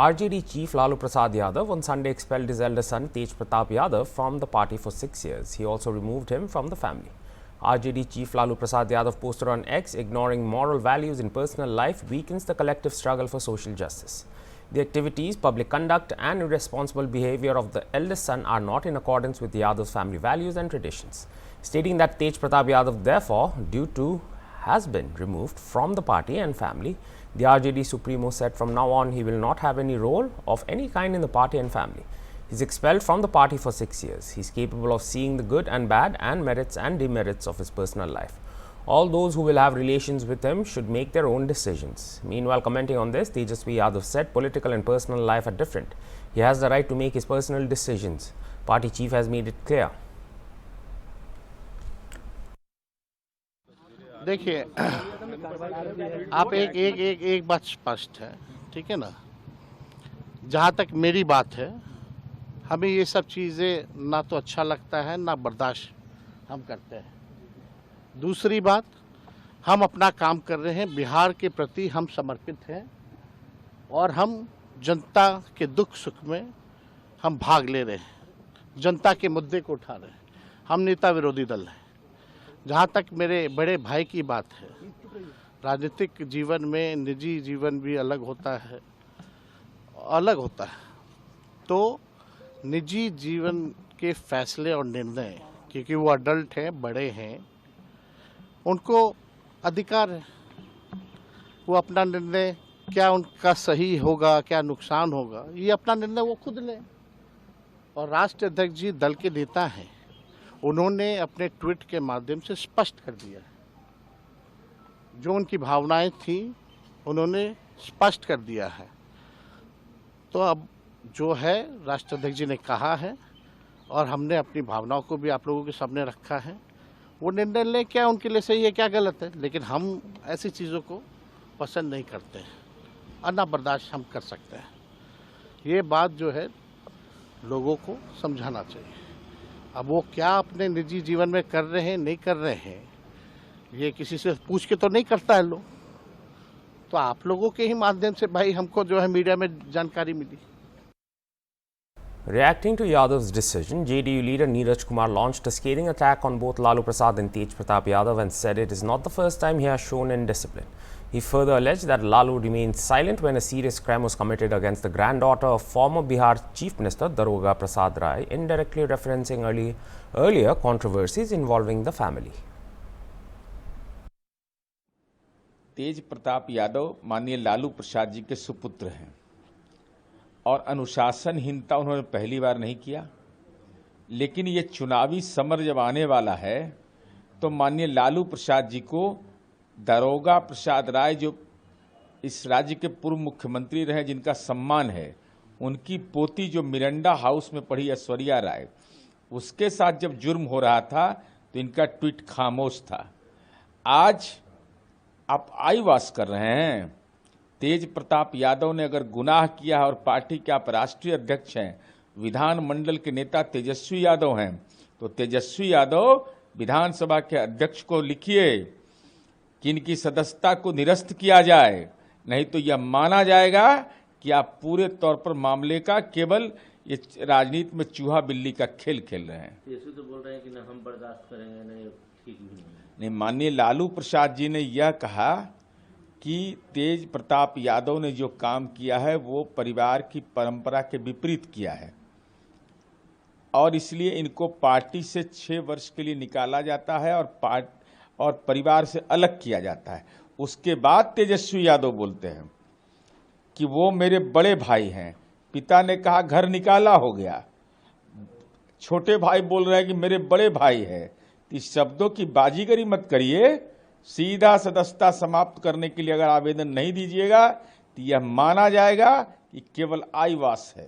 RJD chief Lalu Prasad Yadav on Sunday expelled his elder son Tej Pratap Yadav from the party for 6 years. He also removed him from the family. RJD chief Lalu Prasad Yadav posted on X, ignoring moral values in personal life weakens the collective struggle for social justice. The activities, public conduct and irresponsible behavior of the eldest son are not in accordance with Yadav's family values and traditions. Stating that Tej Pratap Yadav therefore has been removed from the party and family, the RJD Supremo said from now on he will not have any role of any kind in the party and family. He is expelled from the party for 6 years. He is capable of seeing the good and bad and merits and demerits of his personal life. All those who will have relations with him should make their own decisions. Meanwhile, commenting on this, Tejasvi Yadav said political and personal life are different. He has the right to make his personal decisions. Party chief has made it clear. देखिए, आप एक बात स्पष्ट है, ठीक है ना। जहाँ तक मेरी बात है, हमें ये सब चीज़ें ना तो अच्छा लगता है ना बर्दाश्त हम करते हैं। दूसरी बात, हम अपना काम कर रहे हैं, बिहार के प्रति हम समर्पित हैं और हम जनता के दुख सुख में हम भाग ले रहे हैं, जनता के मुद्दे को उठा रहे हैं। हम नेता विरोधी दल हैं। जहाँ तक मेरे बड़े भाई की बात है, राजनीतिक जीवन में निजी जीवन भी अलग होता है। तो निजी जीवन के फैसले और निर्णय, क्योंकि वो अडल्ट हैं, बड़े हैं, उनको अधिकार है, वो अपना निर्णय क्या उनका सही होगा, क्या नुकसान होगा, ये अपना निर्णय वो खुद लें। और राष्ट्रीय अध्यक्ष जी दल के नेता हैं, उन्होंने अपने ट्वीट के माध्यम से स्पष्ट कर दिया है। जो उनकी भावनाएं थी उन्होंने स्पष्ट कर दिया है। तो अब जो है राष्ट्रीय अध्यक्ष जी ने कहा है और हमने अपनी भावनाओं को भी आप लोगों के सामने रखा है। वो निर्णय लें, क्या उनके लिए सही है, क्या गलत है, लेकिन हम ऐसी चीज़ों को पसंद नहीं करते हैं और ना बर्दाश्त हम कर सकते हैं। ये बात जो है लोगों को समझाना चाहिए। अब वो क्या अपने निजी जीवन में कर रहे हैं, नहीं कर रहे हैं, ये किसी से पूछ के तो नहीं करता है लोग। तो आप लोगों के ही माध्यम से भाई हमको जो है मीडिया में जानकारी मिली। Reacting to Yadav's decision, JDU leader Neeraj Kumar launched a scathing attack on both Lalu Prasad and Tej Pratap Yadav and said it is not the first time he has shown indiscipline. He further alleged that Lalu remained silent when a serious crime was committed against the granddaughter of former Bihar Chief Minister Daroga Prasad Rai, indirectly referencing earlier controversies involving the family. तेज प्रताप यादव माननीय लालू प्रसाद जी के सुपुत्र हैं और अनुशासनहीनता उन्होंने पहली बार नहीं किया, लेकिन ये चुनावी समर जब आने वाला है तो माननीय लालू प्रसाद जी को दारोगा प्रसाद राय, जो इस राज्य के पूर्व मुख्यमंत्री रहे, जिनका सम्मान है, उनकी पोती जो मिरंडा हाउस में पढ़ी ऐश्वर्या राय, उसके साथ जब जुर्म हो रहा था तो इनका ट्वीट खामोश था। आज आप आईवास कर रहे हैं। तेज प्रताप यादव ने अगर गुनाह किया है और पार्टी के आप राष्ट्रीय अध्यक्ष हैं, विधानमंडल के नेता तेजस्वी यादव हैं, तो तेजस्वी यादव विधानसभा के अध्यक्ष को लिखिए कि इनकी सदस्यता को निरस्त किया जाए, नहीं तो यह माना जाएगा कि आप पूरे तौर पर मामले का केवल ये राजनीति में चूहा बिल्ली का खेल खेल रहे हैं। तेजस्वी तो बोल रहे हैं कि ना हम बर्दाश्त करेंगे, नहीं ठीक नहीं। माननीय लालू प्रसाद जी ने यह कहा कि तेज प्रताप यादव ने जो काम किया है वो परिवार की परंपरा के विपरीत किया है और इसलिए इनको पार्टी से 6 वर्ष के लिए निकाला जाता है और परिवार से अलग किया जाता है। उसके बाद तेजस्वी यादव बोलते हैं कि वो मेरे बड़े भाई हैं। पिता ने कहा घर निकाला हो गया, छोटे भाई बोल रहे हैं कि मेरे बड़े भाई है। इस शब्दों की बाजीगरी मत करिए। सीधा सदस्यता समाप्त करने के लिए अगर आवेदन नहीं दीजिएगा तो यह माना जाएगा कि केवल आईवास है।